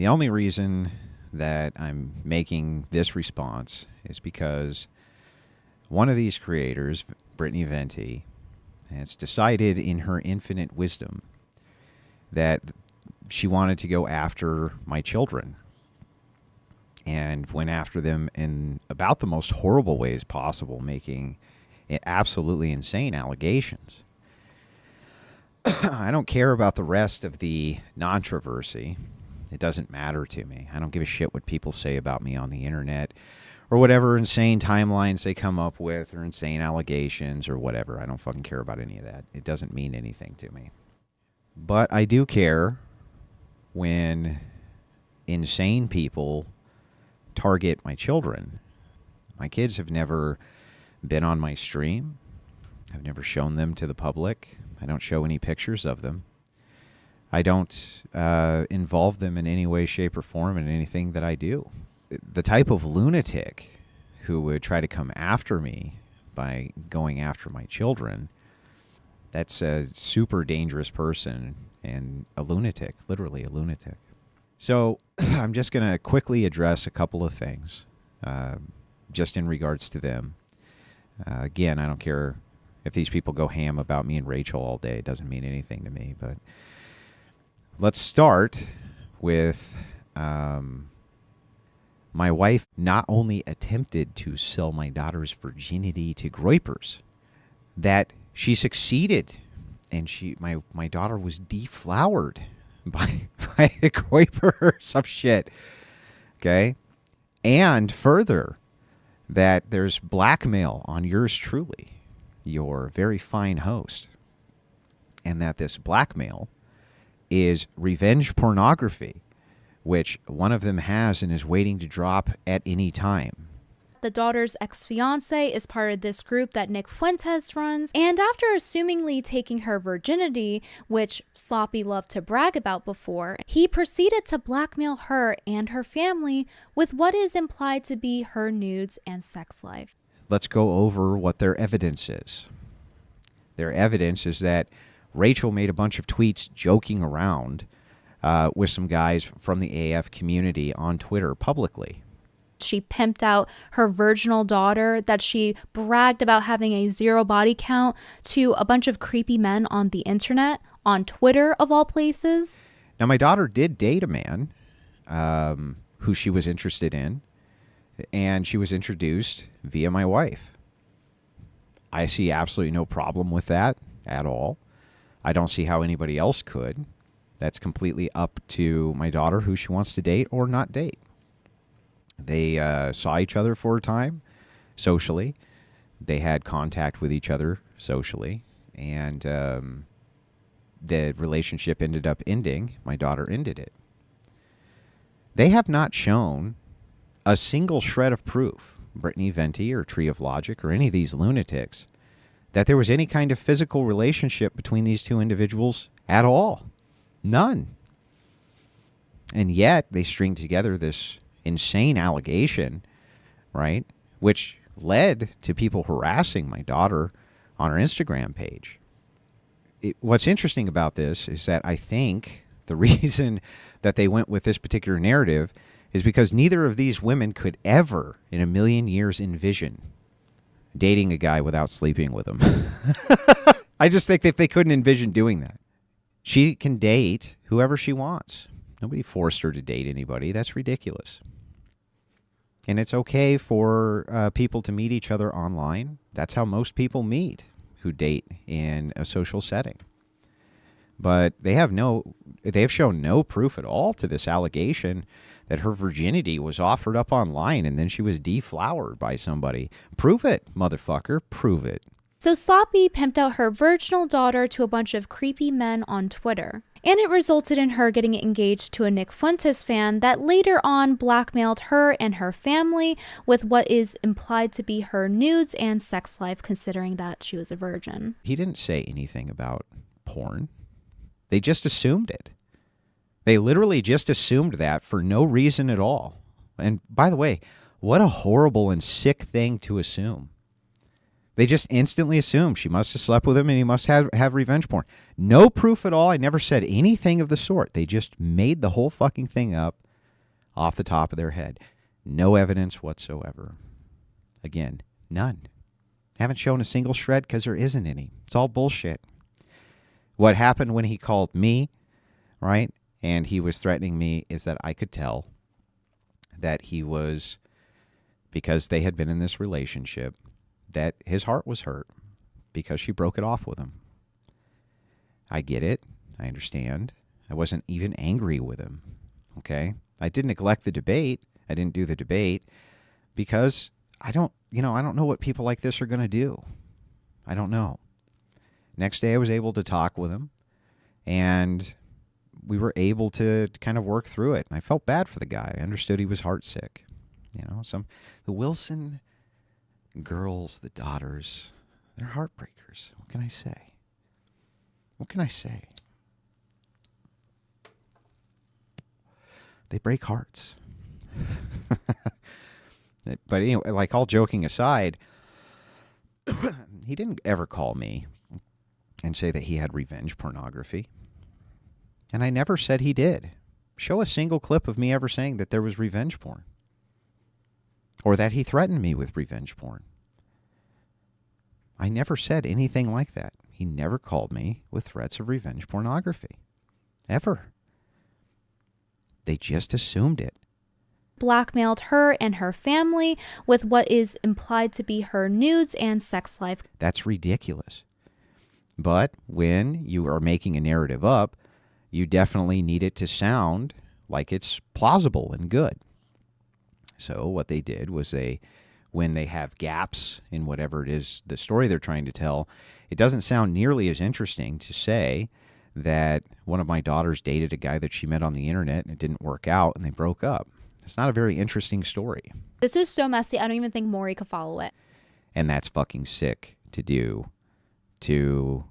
The only reason that I'm making this response is because one of these creators, Brittany Venti, has decided in her infinite wisdom that she wanted to go after my children and went after them in about the most horrible ways possible, making absolutely insane allegations. I don't care about the rest of the controversy. It doesn't matter to me. I don't give a shit what people say about me on the internet or whatever insane timelines they come up with or insane allegations or whatever. I don't fucking care about any of that. It doesn't mean anything to me. But I do care when insane people target my children. My kids have never been on my stream. I've never shown them to the public. I don't show any pictures of them. I don't involve them in any way, shape, or form in anything that I do. The type of lunatic who would try to come after me by going after my children, that's a super dangerous person and a lunatic, literally a lunatic. So I'm just going to quickly address a couple of things just in regards to them. Again, I don't care if these people go ham about me and Rachel all day. It doesn't mean anything to me. But let's start with my wife not only attempted to sell my daughter's virginity to groypers, that she succeeded, and my daughter was deflowered by a groyper or some shit. Okay? And further, that there's blackmail on yours truly, your very fine host, and that this blackmail is revenge pornography, which one of them has and is waiting to drop at any time. The daughter's ex-fiance is part of this group that Nick Fuentes runs, and after assumingly taking her virginity, which Sloppy loved to brag about before, he proceeded to blackmail her and her family with what is implied to be her nudes and sex life. Let's go over what their evidence is. Their evidence is that Rachel made a bunch of tweets joking around with some guys from the AF community on Twitter publicly. She pimped out her virginal daughter, that she bragged about having a 0 body count to a bunch of creepy men on the internet, on Twitter of all places. Now, my daughter did date a man who she was interested in, and she was introduced via my wife. I see absolutely no problem with that at all. I don't see how anybody else could. That's completely up to my daughter who she wants to date or not date. They saw each other for a time socially. They had contact with each other socially. And the relationship ended up ending. My daughter ended it. They have not shown a single shred of proof, Brittany Venti or Tree of Logic or any of these lunatics, that there was any kind of physical relationship between these two individuals at all. None. And yet they string together this insane allegation, right, which led to people harassing my daughter on her Instagram page. What's interesting about this is that I think the reason that they went with this particular narrative is because neither of these women could ever in a million years envision dating a guy without sleeping with him. I just think that they couldn't envision doing that. She can date whoever she wants. Nobody forced her to date anybody. That's ridiculous. And it's okay for people to meet each other online. That's how most people meet who date in a social setting. But they have shown no proof at all to this allegation that her virginity was offered up online and then she was deflowered by somebody. Prove it, motherfucker. Prove it. So Sloppy pimped out her virginal daughter to a bunch of creepy men on Twitter. And it resulted in her getting engaged to a Nick Fuentes fan that later on blackmailed her and her family with what is implied to be her nudes and sex life, considering that she was a virgin. He didn't say anything about porn. They just assumed it. They literally just assumed that for no reason at all. And by the way, what a horrible and sick thing to assume. They just instantly assumed she must have slept with him and he must have revenge porn. No proof at all. I never said anything of the sort. They just made the whole fucking thing up off the top of their head. No evidence whatsoever. Again, none. Haven't shown a single shred because there isn't any. It's all bullshit. What happened when he called me, right, and he was threatening me is that I could tell that he was, because they had been in this relationship, that his heart was hurt because she broke it off with him. I get it. I understand. I wasn't even angry with him. Okay? I didn't neglect the debate. I didn't do the debate because I don't know what people like this are going to do. I don't know. Next day I was able to talk with him, and we were able to kind of work through it. And I felt bad for the guy. I understood he was heartsick. The Wilson girls, the daughters, they're heartbreakers. What can I say? What can I say? They break hearts. But anyway, like, all joking aside, he didn't ever call me and say that he had revenge pornography. And I never said he did. Show a single clip of me ever saying that there was revenge porn. Or that he threatened me with revenge porn. I never said anything like that. He never called me with threats of revenge pornography. Ever. They just assumed it. Blackmailed her and her family with what is implied to be her nudes and sex life. That's ridiculous. But when you are making a narrative up, you definitely need it to sound like it's plausible and good. So what they did was when they have gaps in whatever it is, the story they're trying to tell, it doesn't sound nearly as interesting to say that one of my daughters dated a guy that she met on the internet and it didn't work out and they broke up. It's not a very interesting story. This is so messy, I don't even think Maury could follow it. And that's fucking sick to do to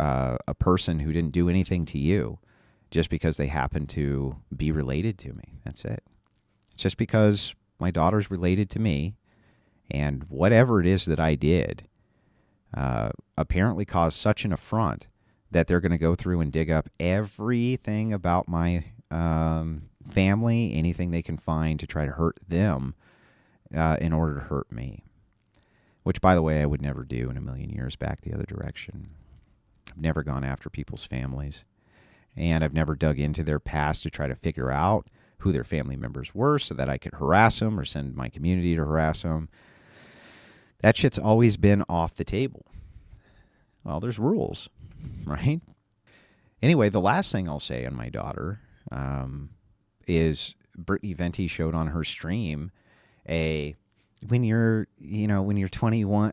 a person who didn't do anything to you just because they happen to be related to me. That's it. It's just because my daughter's related to me, and whatever it is that I did apparently caused such an affront that they're going to go through and dig up everything about my family, anything they can find to try to hurt them in order to hurt me. Which, by the way, I would never do in a million years back the other direction. I've never gone after people's families. And I've never dug into their past to try to figure out who their family members were so that I could harass them or send my community to harass them. That shit's always been off the table. Well, there's rules, right? Anyway, the last thing I'll say on my daughter is Brittany Venti showed on her stream when you're 21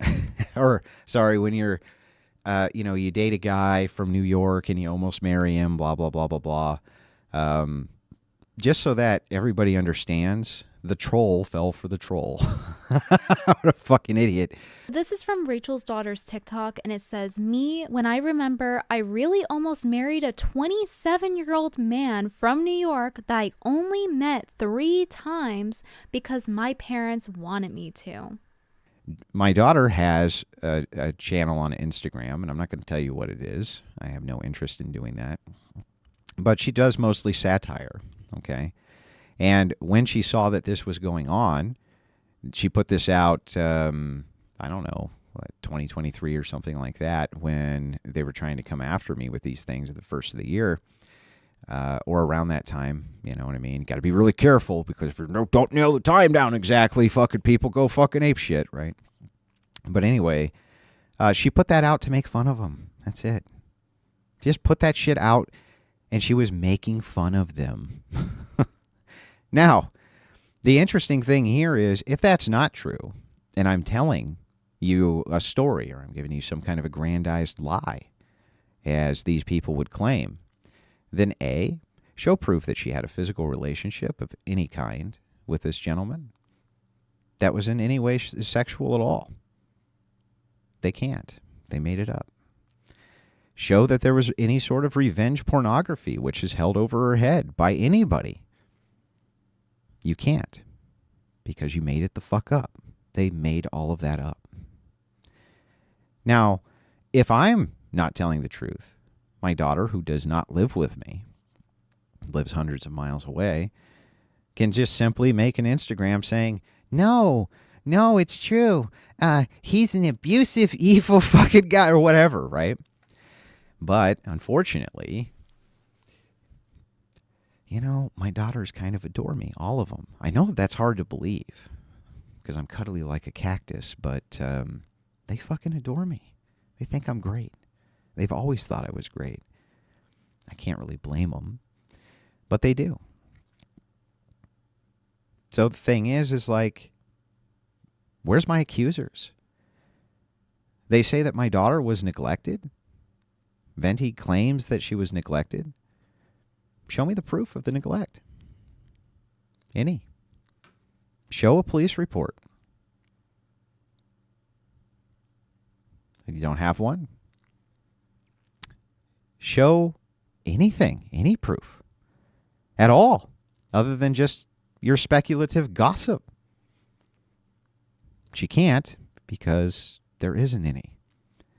or sorry, when you're you date a guy from New York and you almost marry him, blah, blah, blah, blah, blah. Just so that everybody understands, the troll fell for the troll. What a fucking idiot. This is from Rachel's daughter's TikTok, and it says, "Me, when I remember, I really almost married a 27-year-old man from New York that I only met 3 times because my parents wanted me to." My daughter has a channel on Instagram, and I'm not going to tell you what it is. I have no interest in doing that. But she does mostly satire, okay? And when she saw that this was going on, she put this out, I don't know, 2023 or something like that, when they were trying to come after me with these things at the first of the year, or around that time, you know what I mean? Got to be really careful, because if you don't nail the time down exactly, fucking people go fucking ape shit, right? But anyway, she put that out to make fun of them. That's it. Just put that shit out, and she was making fun of them. Now, the interesting thing here is, if that's not true, and I'm telling you a story, or I'm giving you some kind of aggrandized lie, as these people would claim, then A, show proof that she had a physical relationship of any kind with this gentleman that was in any way sexual at all. They can't. They made it up. Show that there was any sort of revenge pornography which is held over her head by anybody. You can't, because you made it the fuck up. They made all of that up. Now, if I'm not telling the truth, my daughter, who does not live with me, lives hundreds of miles away, can just simply make an Instagram saying, no, it's true. He's an abusive, evil fucking guy or whatever, right? But unfortunately, my daughters kind of adore me, all of them. I know that's hard to believe because I'm cuddly like a cactus, but they fucking adore me. They think I'm great. They've always thought I was great. I can't really blame them, but they do. So the thing is like, where's my accusers? They say that my daughter was neglected. Venti claims that she was neglected. Show me the proof of the neglect. Any. Show a police report. If you don't have one, show anything, any proof at all, other than just your speculative gossip. She can't because there isn't any.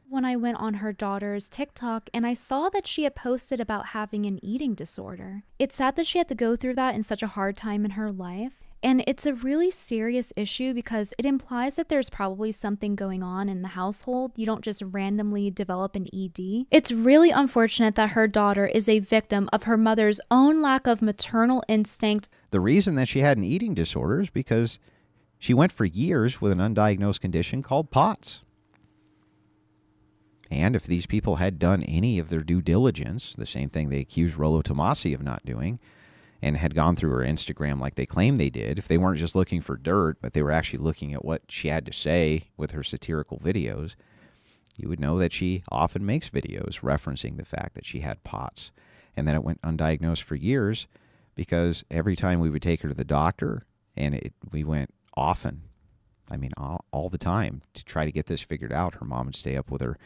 When I went on her daughter's TikTok and I saw that she had posted about having an eating disorder. It's sad that she had to go through that in such a hard time in her life. And it's a really serious issue because it implies that there's probably something going on in the household. You don't just randomly develop an ED. It's really unfortunate that her daughter is a victim of her mother's own lack of maternal instinct. The reason that she had an eating disorder is because she went for years with an undiagnosed condition called POTS. And if these people had done any of their due diligence, the same thing they accused Rollo Tomasi of not doing, and had gone through her Instagram like they claim they did, if they weren't just looking for dirt, but they were actually looking at what she had to say with her satirical videos, you would know that she often makes videos referencing the fact that she had POTS. And then it went undiagnosed for years because every time we would take her to the doctor, and we went often, I mean, all the time to try to get this figured out. Her mom would stay up with her.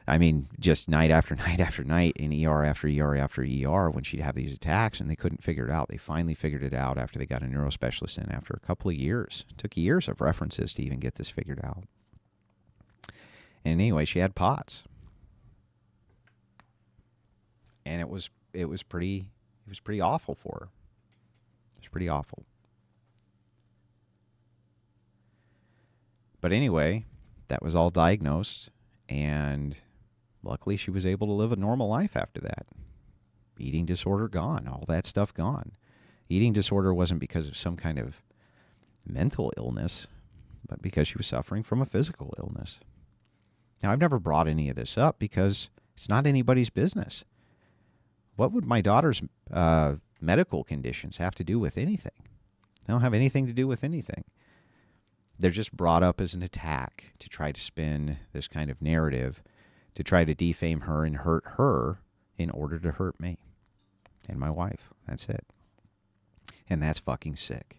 I mean, just night after night after night in ER after ER after ER when she'd have these attacks, and they couldn't figure it out. They finally figured it out after they got a neurospecialist in after a couple of years. It took years of references to even get this figured out. And anyway, she had POTS. And it was pretty awful for her. It was pretty awful. But anyway, that was all diagnosed, and luckily she was able to live a normal life after that. Eating disorder gone, all that stuff gone. Eating disorder wasn't because of some kind of mental illness, but because she was suffering from a physical illness. Now, I've never brought any of this up because it's not anybody's business. What would my daughter's medical conditions have to do with anything? They don't have anything to do with anything. They're just brought up as an attack to try to spin this kind of narrative, to try to defame her and hurt her in order to hurt me and my wife. That's it. And that's fucking sick.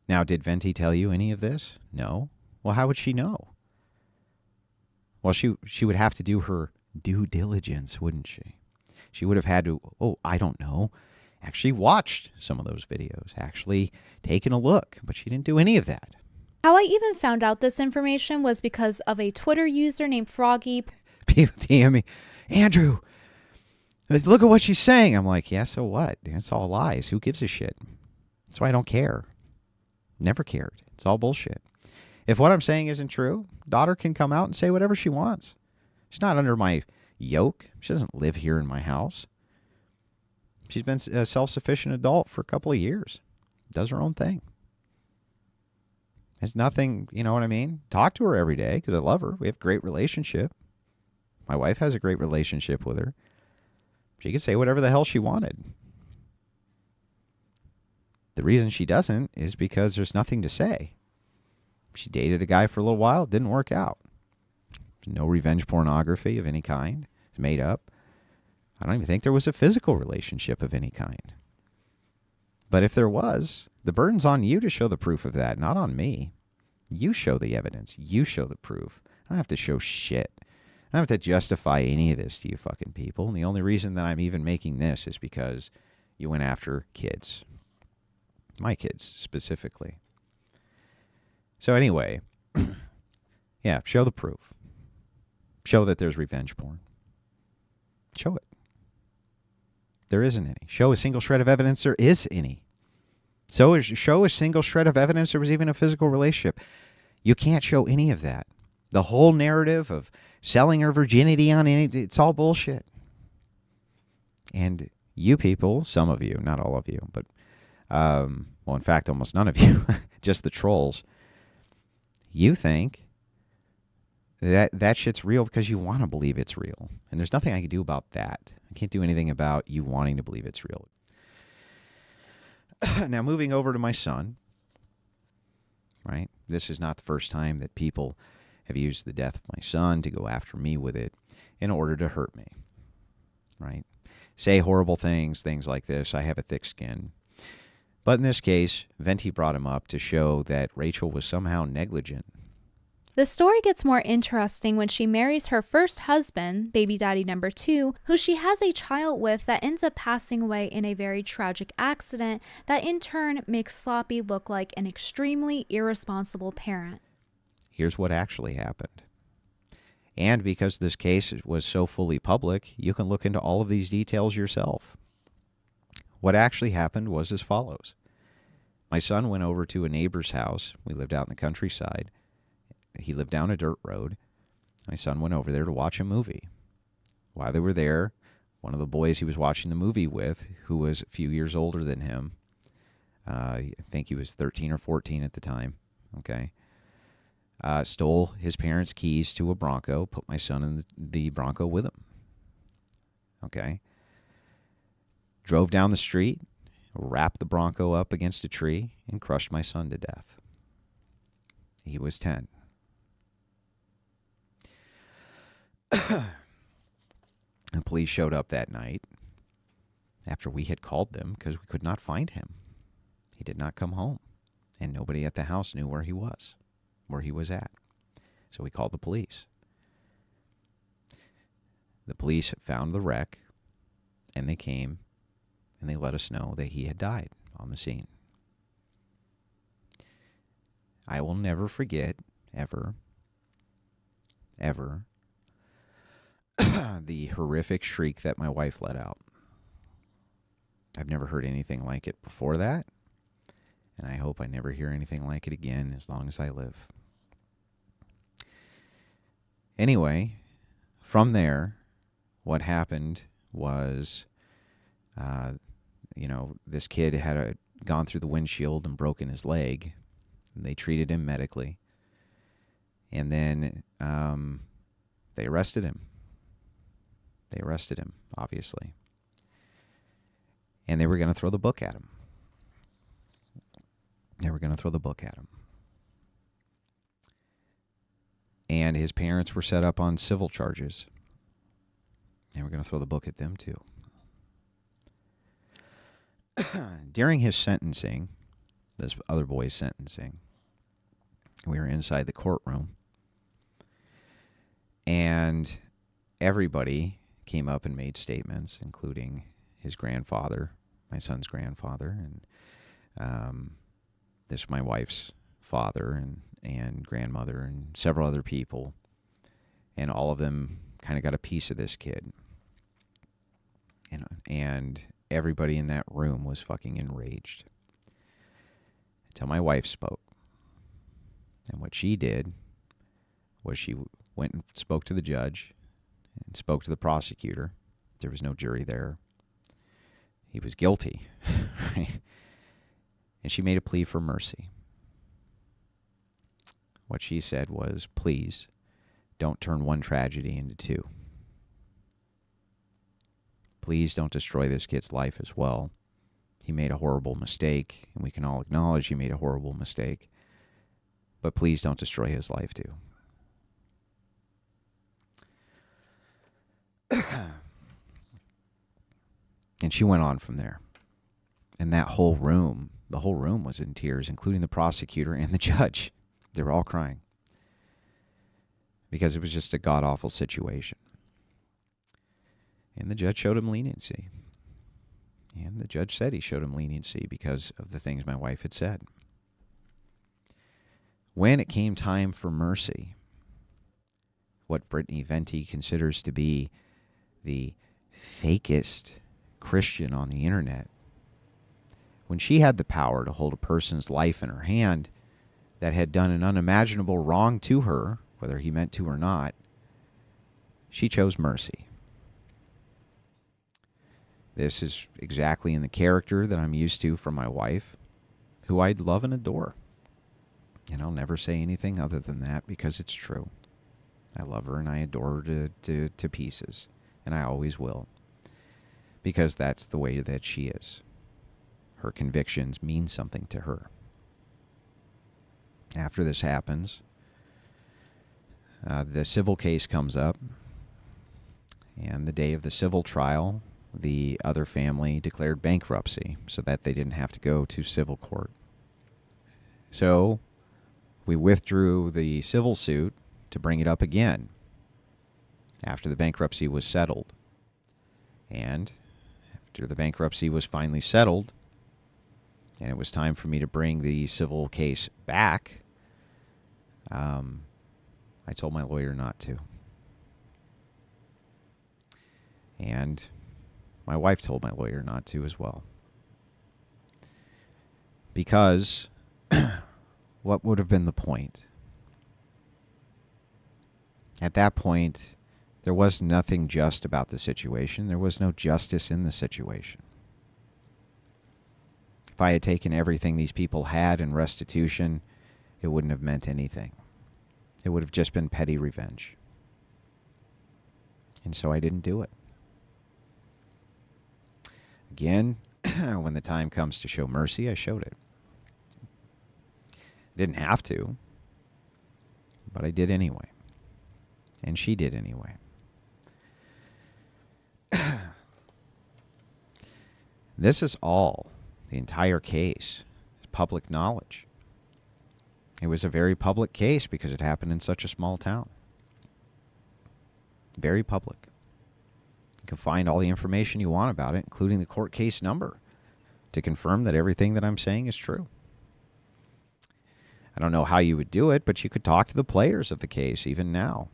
Now, did Venti tell you any of this? No. Well, how would she know? Well, she would have to do her due diligence, wouldn't she? She would have had to, I don't know, actually watched some of those videos, actually taken a look, but she didn't do any of that. How I even found out this information was because of a Twitter user named Froggy. People DM me, Andrew, look at what she's saying. I'm like, yeah, so what? It's all lies. Who gives a shit? That's why I don't care. Never cared. It's all bullshit. If what I'm saying isn't true, daughter can come out and say whatever she wants. She's not under my yoke. She doesn't live here in my house. She's been a self-sufficient adult for a couple of years. Does her own thing. Has nothing, you know what I mean? Talk to her every day because I love her. We have a great relationship. My wife has a great relationship with her. She can say whatever the hell she wanted. The reason she doesn't is because there's nothing to say. She dated a guy for a little while. It didn't work out. No revenge pornography of any kind. It's made up. I don't even think there was a physical relationship of any kind. But if there was, the burden's on you to show the proof of that, not on me. You show the evidence. You show the proof. I don't have to show shit. I don't have to justify any of this to you fucking people. And the only reason that I'm even making this is because you went after kids. My kids, specifically. So anyway, yeah, show the proof. Show that there's revenge porn. Show it. There isn't any. Show a single shred of evidence there is any. Show a single shred of evidence there was even a physical relationship. You can't show any of that. The whole narrative of selling her virginity on it's all bullshit. And you people, some of you, not all of you, but, well, in fact, almost none of you, just the trolls, you think that shit's real because you want to believe it's real. And there's nothing I can do about that. I can't do anything about you wanting to believe it's real. Now, moving over to my son, right? This is not the first time that people have used the death of my son to go after me with it in order to hurt me, right? Say horrible things like this. I have a thick skin. But in this case, Venti brought him up to show that Rachel was somehow negligent. The story gets more interesting when she marries her first husband, baby daddy number 2, who she has a child with that ends up passing away in a very tragic accident that in turn makes Sloppy look like an extremely irresponsible parent. Here's what actually happened. And because this case was so fully public, you can look into all of these details yourself. What actually happened was as follows. My son went over to a neighbor's house. We lived out in the countryside. He lived down a dirt road. My son went over there to watch a movie. While they were there, one of the boys he was watching the movie with, who was a few years older than him, I think he was 13 or 14 at the time, okay, stole his parents' keys to a Bronco, put my son in the Bronco with him, okay, drove down the street, wrapped the Bronco up against a tree, and crushed my son to death. He was 10. The police showed up that night after we had called them because we could not find him. He did not come home, and nobody at the house knew where he was at. So we called the police. The police found the wreck, and they came, and they let us know that he had died on the scene. I will never forget, ever, the horrific shriek that my wife let out. I've never heard anything like it before that, and I hope I never hear anything like it again as long as I live. Anyway, from there, what happened was, this kid had gone through the windshield and broken his leg. They treated him medically. And then they arrested him. Obviously. And they were going to throw the book at him. And his parents were set up on civil charges. They were going to throw the book at them too. During his sentencing, this other boy's sentencing, we were inside the courtroom, and everybody came up and made statements, including his grandfather, my son's grandfather, and my wife's father and grandmother and several other people, and all of them kind of got a piece of this kid. And everybody in that room was fucking enraged until my wife spoke. And what she did was she went and spoke to the judge and spoke to the prosecutor. There was no jury there. He was guilty, right? And she made a plea for mercy. What she said was, please, don't turn one tragedy into two. Please don't destroy this kid's life as well. He made a horrible mistake, and we can all acknowledge he made a horrible mistake. But please don't destroy his life too. And she went on from there. And that whole room, the whole room was in tears, including the prosecutor and the judge. They were all crying. Because it was just a god-awful situation. And the judge showed him leniency. And the judge said he showed him leniency because of the things my wife had said. When it came time for mercy, what Brittany Venti considers to be the fakest Christian on the internet, when she had the power to hold a person's life in her hand that had done an unimaginable wrong to her, whether he meant to or not, she chose mercy. This is exactly in the character that I'm used to from my wife, who I love and adore. And I'll never say anything other than that because it's true. I love her and I adore her to pieces. And I always will. Because that's the way that she is. Her convictions mean something to her. After this happens, the civil case comes up. And the day of the civil trial, the other family declared bankruptcy so that they didn't have to go to civil court. So we withdrew the civil suit to bring it up again after the bankruptcy was settled. And after the bankruptcy was finally settled, and it was time for me to bring the civil case back, I told my lawyer not to. And my wife told my lawyer not to as well. Because what would have been the point? At that point, there was nothing just about the situation. There was no justice in the situation. If I had taken everything these people had in restitution, it wouldn't have meant anything. It would have just been petty revenge. And so I didn't do it. Again, when the time comes to show mercy, I showed it. I didn't have to, but I did anyway. And she did anyway. This is all, the entire case, is public knowledge. It was a very public case because it happened in such a small town. Very public. You can find all the information you want about it, including the court case number, to confirm that everything that I'm saying is true. I don't know how you would do it, but you could talk to the players of the case even now.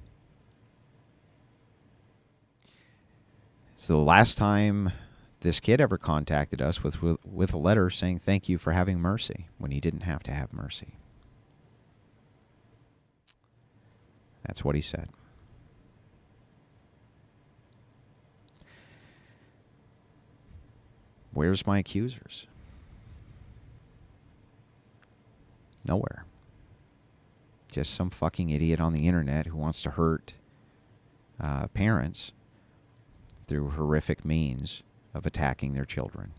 So the last time this kid ever contacted us with a letter saying thank you for having mercy when he didn't have to have mercy. That's what he said. Where's my accusers? Nowhere. Just some fucking idiot on the internet who wants to hurt parents through horrific means of attacking their children.